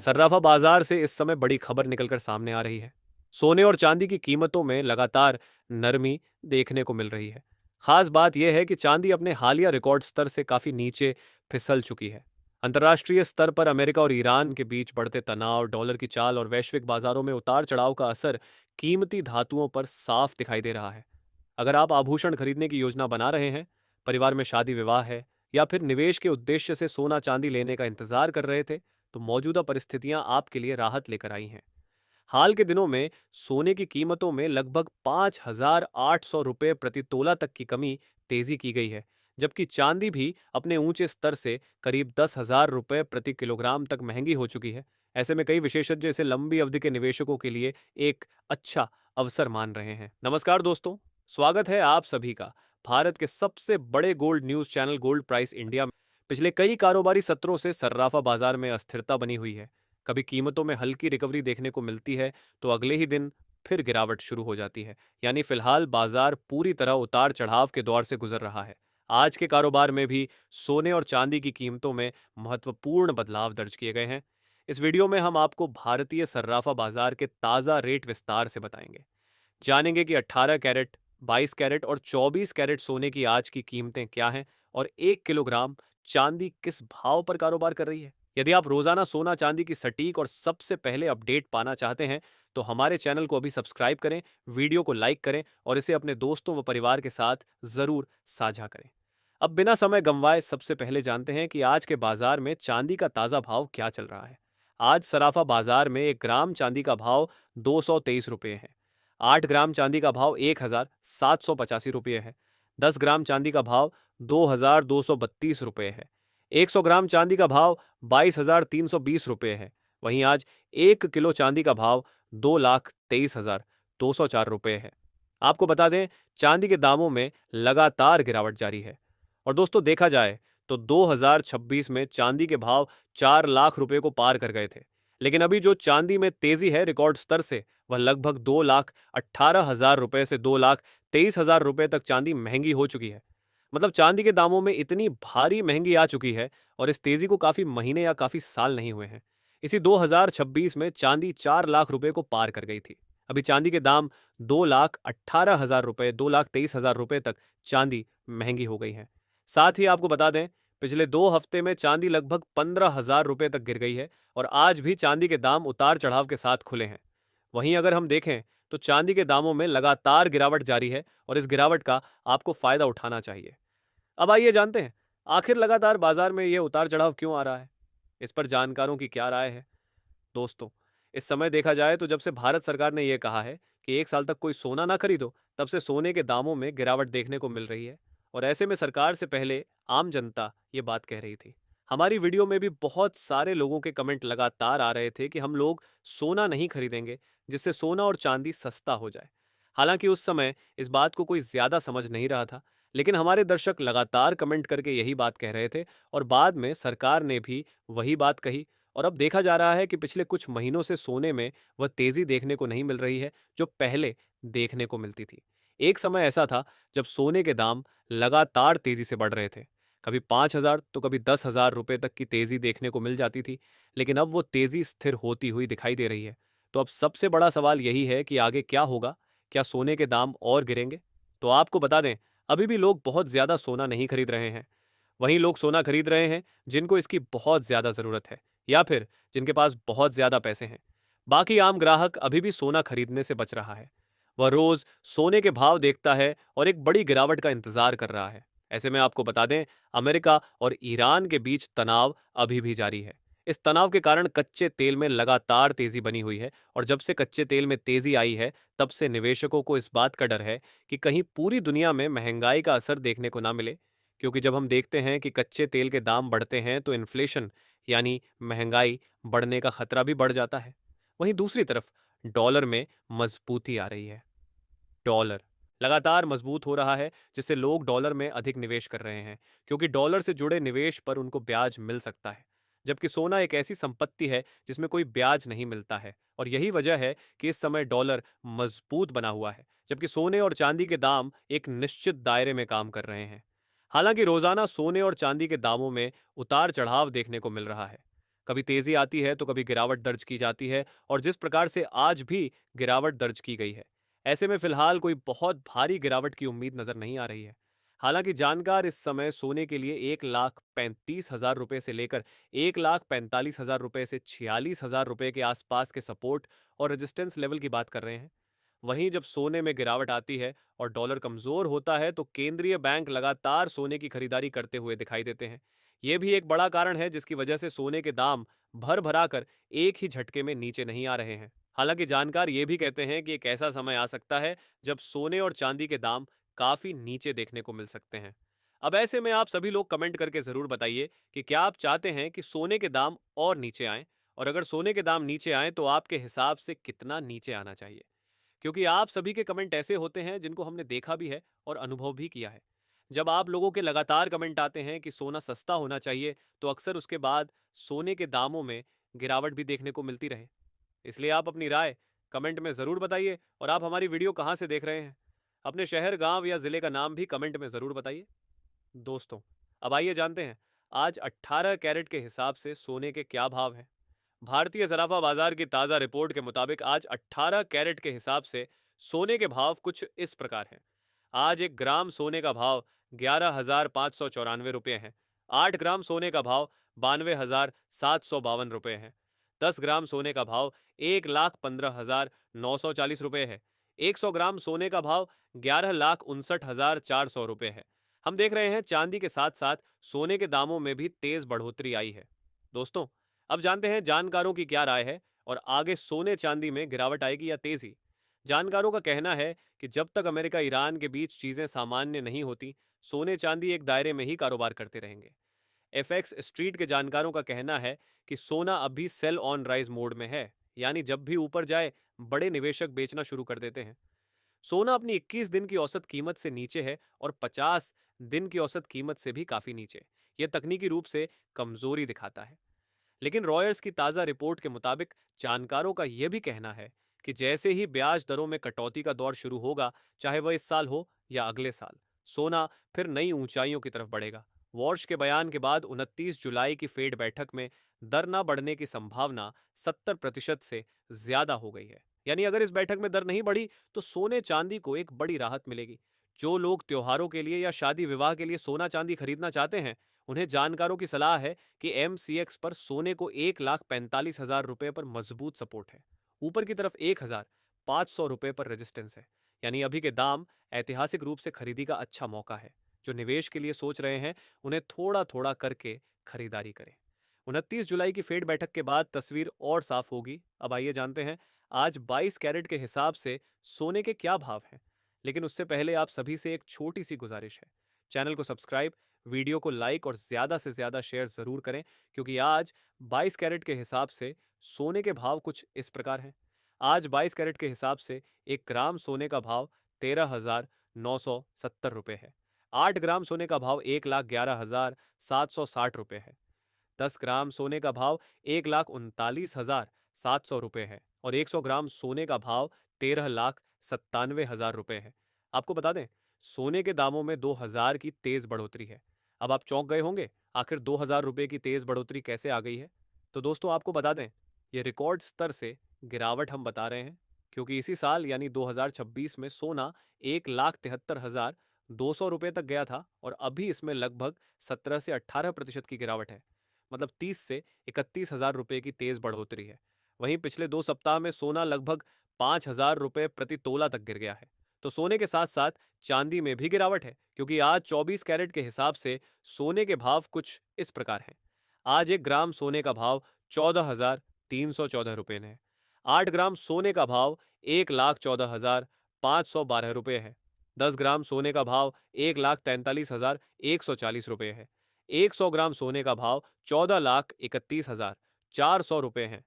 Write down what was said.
सर्राफा बाजार से इस समय बड़ी खबर निकलकर सामने आ रही है। सोने और चांदी की कीमतों में लगातार नरमी देखने को मिल रही है। खास बात यह है कि चांदी अपने हालिया रिकॉर्ड स्तर से काफी नीचे फिसल चुकी है। अंतर्राष्ट्रीय स्तर पर अमेरिका और ईरान के बीच बढ़ते तनाव, डॉलर की चाल और वैश्विक बाजारों में उतार चढ़ाव का असर कीमती धातुओं पर साफ दिखाई दे रहा है। अगर आप आभूषण खरीदने की योजना बना रहे हैं, परिवार में शादी विवाह है, या फिर निवेश के उद्देश्य से सोना चांदी लेने का इंतजार कर रहे थे, तो मौजूदा परिस्थितियां आपके लिए राहत लेकर आई हैं। हाल के दिनों में सोने की कीमतों में लगभग 5,800 रुपये प्रति तोला तक की कमी तेजी की गई है, जबकि चांदी भी अपने ऊंचे स्तर से करीब 10,000 रुपये प्रति किलोग्राम तक महंगी हो चुकी है। ऐसे में कई विशेषज्ञ इसे लंबी अवधि के निवेशकों के लिए एक अच्छा अवसर मान रहे हैं। नमस्कार दोस्तों, स्वागत है आप सभी का भारत के सबसे बड़े gold news channel gold price India में। पिछले कई कारोबारी सत्रों से सर्राफा बाजार में अस्थिरता बनी हुई है। कभी कीमतों में हल्की रिकवरी देखने को मिलती है, तो अगले ही दिन फिर गिरावट शुरू हो जाती है। यानी फिलहाल बाजार पूरी तरह उतार चढ़ाव के दौर से गुजर रहा है। आज के कारोबार में भी सोने और चांदी की कीमतों में महत्वपूर्ण बदलाव दर्ज किए गए हैं। इस वीडियो में हम आपको भारतीय सर्राफा बाजार के ताज़ा रेट विस्तार से बताएंगे। जानेंगे कि 18 कैरेट, 22 कैरेट और 24 कैरेट सोने की आज की कीमतें क्या हैं और 1 किलोग्राम चांदी किस भाव पर कारोबार कर रही है। यदि आप रोजाना सोना चांदी की सटीक और सबसे पहले अपडेट पाना चाहते हैं, तो हमारे चैनल को अभी सब्सक्राइब करें, वीडियो को लाइक करें और इसे अपने दोस्तों व परिवार के साथ जरूर साझा करें। अब बिना समय गंवाए सबसे पहले जानते हैं कि आज के बाजार में चांदी का ताजा भाव क्या चल रहा है। आज सराफा बाजार में 1 ग्राम चांदी का भाव 223 रुपये है। 8 ग्राम चांदी का भाव 1,785 रुपये है। 10 ग्राम चांदी का भाव 2,232 रुपये है। 100 ग्राम चांदी का भाव 22,320 रुपये है। वहीं आज 1 किलो चांदी का भाव 2,23,204 रुपये है। आपको बता दें, चांदी के दामों में लगातार गिरावट जारी है। और दोस्तों, देखा जाए तो 2026 में चांदी के भाव 4 लाख रुपए को पार कर गए थे। लेकिन अभी जो चांदी में तेजी है रिकॉर्ड स्तर से, वह लगभग 2,18,000 रुपए से 2,23,000 रुपए तक चांदी महंगी हो चुकी है। मतलब चांदी के दामों में इतनी भारी महंगी आ चुकी है, और इस तेजी को काफी महीने या काफी साल नहीं हुए हैं। इसी 2026 में चांदी 4 लाख रुपए को पार कर गई थी। अभी चांदी के दाम 2,18,000 रुपए, 2,23,000 रुपए तक चांदी महंगी हो गई है। साथ ही आपको बता दें, पिछले 2 हफ्ते में चांदी लगभग 15,000 रुपए तक गिर गई है, और आज भी चांदी के दाम उतार चढ़ाव के साथ खुले हैं। वहीं अगर हम देखें, तो चांदी के दामों में लगातार गिरावट जारी है, और इस गिरावट का आपको फायदा उठाना चाहिए। अब आइए जानते हैं, आखिर लगातार बाजार में ये उतार चढ़ाव क्यों आ रहा है। इस पर जानकारों की क्या राय है। दोस्तों, इस समय देखा जाए तो जब से भारत सरकार ने यह कहा है कि 1 साल तक कोई सोना ना खरीदो, तब से सोने के दामों में गिरावट देखने को मिल रही है। और ऐसे में सरकार से पहले आम जनता ये बात कह रही थी। हमारी वीडियो में भी बहुत सारे लोगों के कमेंट लगातार आ रहे थे कि हम लोग सोना नहीं खरीदेंगे, जिससे सोना और चांदी सस्ता हो जाए। हालांकि उस समय इस बात को कोई ज्यादा समझ नहीं रहा था, लेकिन हमारे दर्शक लगातार कमेंट करके यही बात कह रहे थे, और बाद में सरकार ने भी वही बात कही। और अब देखा जा रहा है कि पिछले कुछ महीनों से सोने में वह तेजी देखने को नहीं मिल रही है, जो पहले देखने को मिलती थी। एक समय ऐसा था जब सोने के दाम लगातार तेजी से बढ़ रहे थे। कभी 5,000 तो कभी 10,000 रुपए तक की तेजी देखने को मिल जाती थी। लेकिन अब वो तेजी स्थिर होती हुई दिखाई दे रही है। तो अब सबसे बड़ा सवाल यही है कि आगे क्या होगा। क्या सोने के दाम और गिरेंगे? तो आपको बता दें, अभी भी लोग बहुत ज्यादा सोना नहीं खरीद रहे हैं। वहीं लोग सोना खरीद रहे हैं जिनको इसकी बहुत ज्यादा जरूरत है, या फिर जिनके पास बहुत ज्यादा पैसे हैं। बाकी आम ग्राहक अभी भी सोना खरीदने से बच रहा है। वह रोज सोने के भाव देखता है और एक बड़ी गिरावट का इंतजार कर रहा है। ऐसे में आपको बता दें, अमेरिका और ईरान के बीच तनाव अभी भी जारी है। इस तनाव के कारण कच्चे तेल में लगातार तेजी बनी हुई है, और जब से कच्चे तेल में तेजी आई है, तब से निवेशकों को इस बात का डर है कि कहीं पूरी दुनिया में महंगाई का असर देखने को ना मिले। क्योंकि जब हम देखते हैं कि कच्चे तेल के दाम बढ़ते हैं, तो इन्फ्लेशन यानी महंगाई बढ़ने का खतरा भी बढ़ जाता है। वहीं दूसरी तरफ डॉलर में मजबूती आ रही है। डॉलर लगातार मजबूत हो रहा है, जिससे लोग डॉलर में अधिक निवेश कर रहे हैं, क्योंकि डॉलर से जुड़े निवेश पर उनको ब्याज मिल सकता है। जबकि सोना एक ऐसी संपत्ति है जिसमें कोई ब्याज नहीं मिलता है, और यही वजह है कि इस समय डॉलर मजबूत बना हुआ है, जबकि सोने और चांदी के दाम एक निश्चित दायरे में काम कर रहे हैं। हालांकि रोजाना सोने और चांदी के दामों में उतार चढ़ाव देखने को मिल रहा है। कभी तेजी आती है तो कभी गिरावट दर्ज की जाती है, और जिस प्रकार से आज भी गिरावट दर्ज की गई है, ऐसे में फिलहाल कोई बहुत भारी गिरावट की उम्मीद नजर नहीं आ रही है। हालांकि जानकार इस समय सोने के लिए 1,35,000 रुपए से लेकर 1,45,000 रुपए से 46,000 रुपए के आसपास के सपोर्ट और रेजिस्टेंस लेवल की बात कर रहे हैं। वहीं जब सोने में गिरावट आती है और डॉलर कमजोर होता है तो केंद्रीय बैंक लगातार सोने की खरीदारी करते हुए दिखाई देते हैं। यह भी एक बड़ा कारण है जिसकी वजह से सोने के दाम भर भरा कर एक ही झटके में नीचे नहीं आ रहे हैं। हालांकि जानकार ये भी कहते हैं कि एक ऐसा समय आ सकता है जब सोने और चांदी के दाम काफी नीचे देखने को मिल सकते हैं। अब ऐसे में आप सभी लोग कमेंट करके जरूर बताइए कि क्या आप चाहते हैं कि सोने के दाम और नीचे आएं, और अगर सोने के दाम नीचे आएं तो आपके हिसाब से कितना नीचे आना चाहिए। क्योंकि आप सभी के कमेंट ऐसे होते हैं जिनको हमने देखा भी है और अनुभव भी किया है। जब आप लोगों के लगातार कमेंट आते हैं कि सोना सस्ता होना चाहिए, तो अक्सर उसके बाद सोने के दामों में गिरावट भी देखने को मिलती रहे। इसलिए आप अपनी राय कमेंट में ज़रूर बताइए, और आप हमारी वीडियो कहाँ से देख रहे हैं। अपने शहर, गांव या ज़िले का नाम भी कमेंट में ज़रूर बताइए। दोस्तों, अब आइए जानते हैं आज 18 कैरेट के हिसाब से सोने के क्या भाव हैं। भारतीय सराफा बाजार की ताज़ा रिपोर्ट के मुताबिक आज 18 कैरेट के हिसाब से सोने के भाव कुछ इस प्रकार हैं। आज 1 ग्राम सोने का भाव 11,594 है। 8 ग्राम सोने का भाव 92,752 है। 10 ग्राम सोने का भाव 1,15,940 है। 100 ग्राम सोने का भाव 11,59,400 है। हम देख रहे हैं चांदी के साथ साथ सोने के दामों में भी तेज बढ़ोतरी आई है। दोस्तों, अब जानते हैं जानकारों की क्या राय है, और आगे सोने चांदी में गिरावट आएगी या तेजी। जानकारों का कहना है कि जब तक अमेरिका ईरान के बीच चीजें सामान्य नहीं होती, सोने चांदी एक दायरे में ही कारोबार करते रहेंगे। एफएक्स स्ट्रीट के जानकारों का कहना है कि सोना अभी सेल ऑन राइज मोड में है, यानी जब भी ऊपर जाए बड़े निवेशक बेचना शुरू कर देते हैं। सोना अपनी 21 दिन की औसत कीमत से नीचे है और 50 दिन की औसत कीमत से भी काफी नीचे। यह तकनीकी रूप से कमजोरी दिखाता है। लेकिन रॉयर्स की ताज़ा रिपोर्ट के मुताबिक जानकारों का यह भी कहना है कि जैसे ही ब्याज दरों में कटौती का दौर शुरू होगा, चाहे वह इस साल हो या अगले साल, सोना फिर नई ऊंचाइयों की तरफ बढ़ेगा। वॉर्श के बयान के बाद 29 जुलाई की फेड बैठक में दर न बढ़ने की संभावना 70% से ज्यादा हो गई है। यानी अगर इस बैठक में दर नहीं बढ़ी तो सोने चांदी को एक बड़ी राहत मिलेगी। जो लोग त्योहारों के लिए या शादी विवाह के लिए सोना चांदी खरीदना चाहते हैं, उन्हें जानकारों की सलाह है कि एमसीएक्स पर सोने को 1,45,000 रुपए पर मजबूत सपोर्ट है। ऊपर की तरफ 1,500 रुपए पर रेजिस्टेंस है। यानी अभी के दाम ऐतिहासिक रूप से खरीदी का अच्छा मौका है। जो निवेश के लिए सोच रहे हैं, उन्हें थोड़ा थोड़ा करके खरीदारी करें। 29 जुलाई की फेड बैठक के बाद तस्वीर और साफ होगी। अब आइए जानते हैं आज 22 कैरेट के हिसाब से सोने के क्या भाव हैं। लेकिन उससे पहले आप सभी से एक छोटी सी गुजारिश है। चैनल को सब्सक्राइब, वीडियो को लाइक और ज़्यादा से ज़्यादा शेयर ज़रूर करें, क्योंकि आज 22 कैरेट के हिसाब से सोने के भाव कुछ इस प्रकार हैं। आज 22 कैरेट के हिसाब से 1 ग्राम सोने का भाव 13,970 रुपये है। 8 ग्राम सोने का भाव 1,11,760 रुपये है। 10 ग्राम सोने का भाव 1,39,700 रुपये है, और 100 ग्राम सोने का भाव 13,97,000 रुपये है। आपको बता दें, सोने के दामों में 2,000 की तेज बढ़ोतरी है। अब आप चौंक गए होंगे, आखिर 2,000 रुपये की तेज बढ़ोतरी कैसे आ गई है। तो दोस्तों, आपको बता दें, ये रिकॉर्ड स्तर से गिरावट हम बता रहे हैं, क्योंकि इसी साल यानी 2026 में सोना 1,73,200 रुपये तक गया था, और अभी इसमें लगभग 17 से 18% की गिरावट है। मतलब 30 से 31,000 रुपये की तेज बढ़ोतरी है। वहीं पिछले 2 सप्ताह में सोना लगभग 5,000 रुपये प्रति तोला तक गिर गया है। तो सोने के साथ साथ चांदी में भी गिरावट है, क्योंकि आज 24 कैरेट के हिसाब से सोने के भाव कुछ इस प्रकार हैं। आज 1 ग्राम सोने का भाव 14,314 रुपये है। 8 ग्राम सोने का भाव 1,14,512 रुपये है। 10 ग्राम सोने का भाव 1,43,140 रुपये है। 100 ग्राम सोने का भाव 14,31,400 रुपये है।